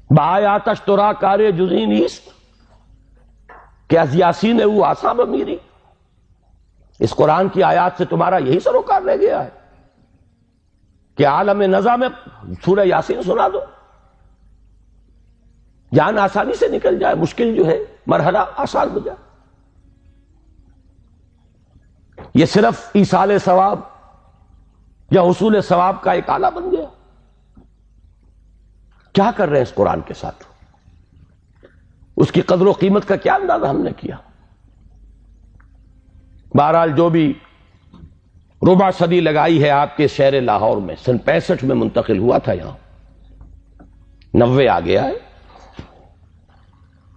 بآیاتش ترا کار جزی نیست کہ از یاسین او آسا بمیری. اس قرآن کی آیات سے تمہارا یہی سروکار رہ گیا ہے کہ عالم نزا میں سورہ یاسین سنا دو، جان آسانی سے نکل جائے، مشکل جو ہے مرحلہ آسان ہو جائے. یہ صرف ایصال ثواب یا حصول ثواب کا ایک آلہ بن گیا. کیا کر رہے ہیں اس قرآن کے ساتھ؟ اس کی قدر و قیمت کا کیا اندازہ ہم نے کیا؟ بہرحال جو بھی ربع صدی لگائی ہے آپ کے شہر لاہور میں، سن 65 میں منتقل ہوا تھا، یہاں 90 آ گیا ہے.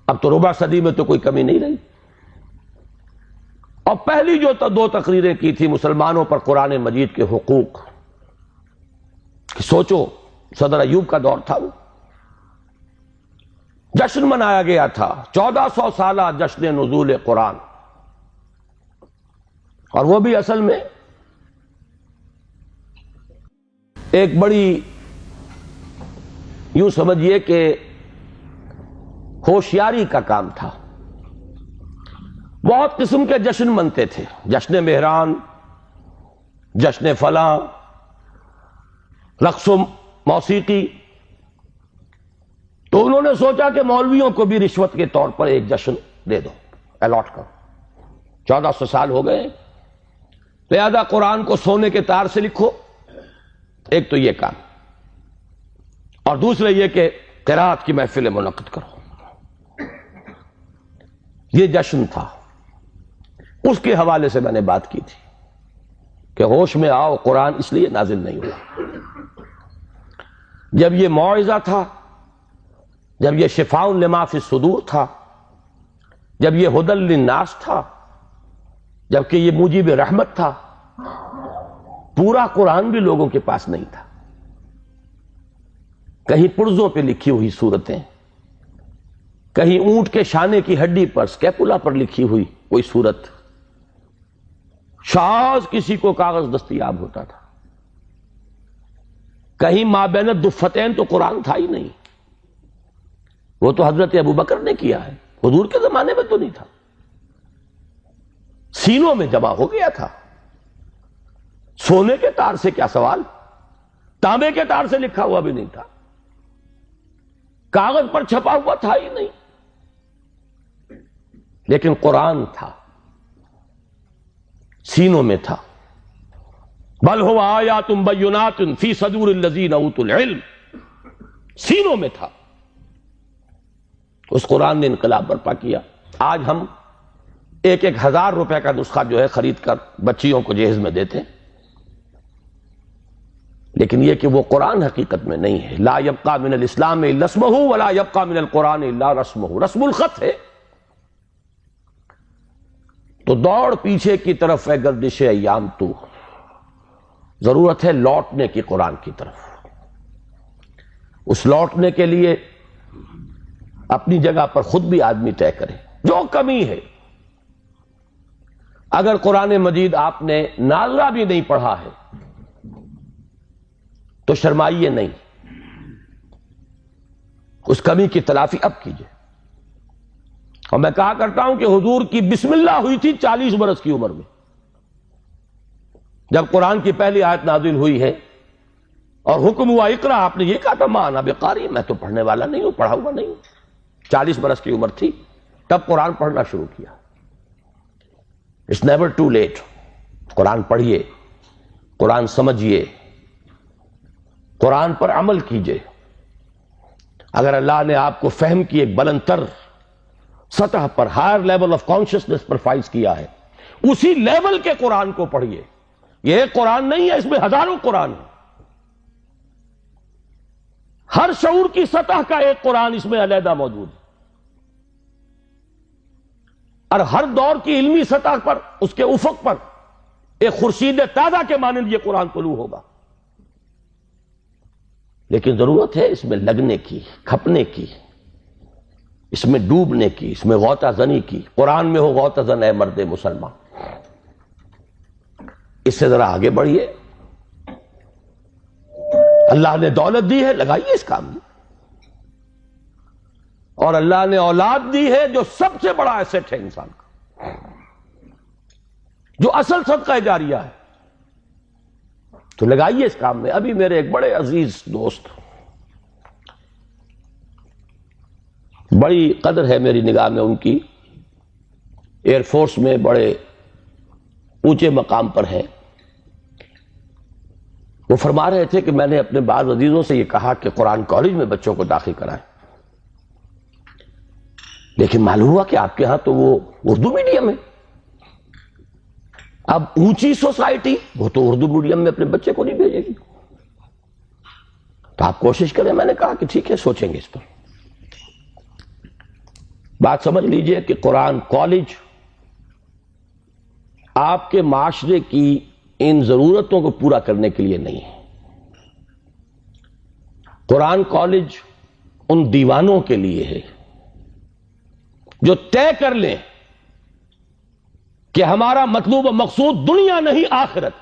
اب تو ربع صدی میں تو کوئی کمی نہیں رہی. اور پہلی جو 2 تقریریں کی تھی مسلمانوں پر قرآن مجید کے حقوق، کہ سوچو صدر ایوب کا دور تھا، وہ جشن منایا گیا تھا، 1400 سالہ جشن نزول قرآن. اور وہ بھی اصل میں ایک بڑی یوں سمجھیے کہ ہوشیاری کا کام تھا. بہت قسم کے جشن منتے تھے، جشن مہران، جشن فلاں، رقص و موسیقی. تو انہوں نے سوچا کہ مولویوں کو بھی رشوت کے طور پر ایک جشن دے دو، الاٹ کرو. 1400 سال ہو گئے، لہذا قرآن کو سونے کے تار سے لکھو. ایک تو یہ کام، اور دوسرے یہ کہ قرات کی محفل منعقد کرو. یہ جشن تھا. اس کے حوالے سے میں نے بات کی تھی کہ ہوش میں آؤ، قرآن اس لیے نازل نہیں ہوا. جب یہ موعظہ تھا، جب یہ شفاء لما فی الصدور تھا، جب یہ ھدی للناس تھا، جبکہ یہ موجب رحمت تھا، پورا قرآن بھی لوگوں کے پاس نہیں تھا. کہیں پرزوں پہ لکھی ہوئی صورتیں، کہیں اونٹ کے شانے کی ہڈی پر، سکیپولا پر لکھی ہوئی کوئی صورت. شاذ کسی کو کاغذ دستیاب ہوتا تھا. کہیں مابین الدفتین تو قرآن تھا ہی نہیں. وہ تو حضرت ابوبکر نے کیا ہے، حضور کے زمانے میں تو نہیں تھا. سینوں میں جمع ہو گیا تھا. سونے کے تار سے کیا سوال، تانبے کے تار سے لکھا ہوا بھی نہیں تھا، کاغذ پر چھپا ہوا تھا ہی نہیں. لیکن قرآن تھا، سینوں میں تھا. بل هو آیات بینات فی صدور الذین اوتوا العلم، سینوں میں تھا. اس قرآن نے انقلاب برپا کیا. آج ہم 1,000 روپے کا نسخہ جو ہے خرید کر بچیوں کو جہیز میں دیتے ہیں، لیکن یہ کہ وہ قرآن حقیقت میں نہیں ہے. لا یبقى من الاسلام الا اسمہ ولا یبقى من القرآن الا رسمہ. رسم الخط ہے. تو دوڑ پیچھے کی طرف ہے گردش ایام تو، ضرورت ہے لوٹنے کی قرآن کی طرف. اس لوٹنے کے لیے اپنی جگہ پر خود بھی آدمی طے کرے جو کمی ہے. اگر قرآن مجید آپ نے ناظرہ بھی نہیں پڑھا ہے تو شرمائیے نہیں، اس کمی کی تلافی اب کیجئے. اور میں کہا کرتا ہوں کہ حضور کی بسم اللہ ہوئی تھی 40 برس کی عمر میں، جب قرآن کی پہلی آیت نازل ہوئی ہے اور حکم ہوا اقرا. آپ نے یہ کہا تھا ما انا بقاری، میں تو پڑھنے والا نہیں ہوں، پڑھا ہوا نہیں ہوں. 40 برس کی عمر تھی تب قرآن پڑھنا شروع کیا. It's never too late. قرآن پڑھیے، قرآن سمجھیے، قرآن پر عمل کیجئے. اگر اللہ نے آپ کو فہم کی ایک بلند تر سطح پر، ہائر لیول آف کانشسنس پر فائز کیا ہے، اسی لیول کے قرآن کو پڑھیے. یہ ایک قرآن نہیں ہے، اس میں ہزاروں قرآن ہیں. ہر شعور کی سطح کا ایک قرآن اس میں علیحدہ موجود ہے، اور ہر دور کی علمی سطح پر، اس کے افق پر ایک خورشید تازہ کے مانند یہ قرآن طلوع ہوگا. لیکن ضرورت ہے اس میں لگنے کی، کھپنے کی، اس میں ڈوبنے کی، اس میں غوطہ زنی کی. قرآن میں ہو غوطہ زن اے مرد مسلمان. اس سے ذرا آگے بڑھیے. اللہ نے دولت دی ہے، لگائیے اس کام میں. اور اللہ نے اولاد دی ہے جو سب سے بڑا ایسٹ ہے انسان کا، جو اصل صدقہ جاریہ ہے، تو لگائیے اس کام میں۔ ابھی میرے ایک بڑے عزیز دوست، بڑی قدر ہے میری نگاہ میں ان کی، ایئر فورس میں بڑے اونچے مقام پر ہے، وہ فرما رہے تھے کہ میں نے اپنے بعض عزیزوں سے یہ کہا کہ قرآن کالج میں بچوں کو داخل کرائیں، لیکن معلوم ہوا کہ آپ کے ہاں تو وہ اردو میڈیم ہے۔ اب اونچی سوسائٹی وہ تو اردو میڈیم میں اپنے بچے کو نہیں بھیجے گی، تو آپ کوشش کریں۔ میں نے کہا کہ ٹھیک ہے، سوچیں گے اس پر۔ بات سمجھ لیجئے کہ قرآن کالج آپ کے معاشرے کی ان ضرورتوں کو پورا کرنے کے لیے نہیں ہے۔ قرآن کالج ان دیوانوں کے لیے ہے جو طے کر لیں کہ ہمارا مطلوب و مقصود دنیا نہیں آخرت،